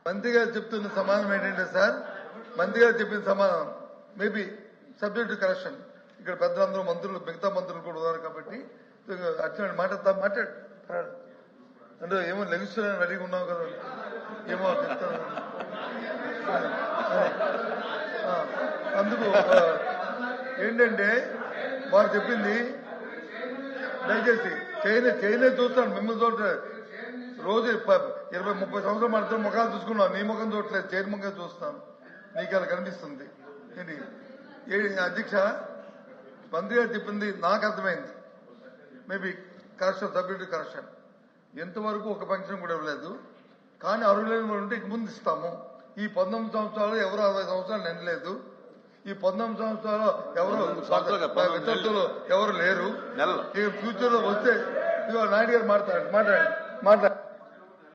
మంత్రి గారు చెప్తున్న సమాధానం ఏంటంటే సార్, మంత్రి గారు చెప్పిన సమాధానం మేబీ సబ్జెక్ట్ టు కరెక్షన్. ఇక్కడ పెద్దలందరూ మంత్రులు, మిగతా మంత్రులు కూడా ఉన్నారు కాబట్టి అట్లా మాట్లాడు అంటే ఏమో లెగిస్తున్నాను రెడీగా ఉన్నావు కదా, ఏమో చెప్తాను. అందుకు ఏంటంటే వారు చెప్పింది దయచేసి చైనా చూస్తాను, మిమ్మల్ని చూడలేదు. రోజు 20-30 సంవత్సరాలు మనతో ముఖాలు చూసుకున్నాను, నీ ముఖం చూడలేదు, చైన్ ముఖం చూస్తాను. నీకు అలా కనిపిస్తుంది ఏంటి అధ్యక్ష? మంత్రి గారు చెప్పింది నాకు అర్థమైంది. Maybe correction, subject correction. ఎంతవరకు ఒక పెన్షన్ కూడా ఇవ్వలేదు, కానీ అర్హులైన వాళ్ళు ఉంటే ఇక ముందు ఇస్తాము. ఈ 19 సంవత్సరాలు ఎవరు 60 సంవత్సరాలు నిండలేదు. ఈ 19 సంవత్సరాలు ఎవరు విద్యార్థులు ఎవరు లేరు. ఈ ఫ్యూచర్ లో వస్తే ఇదిగో నాయుడు గారు మాట్లాడండి.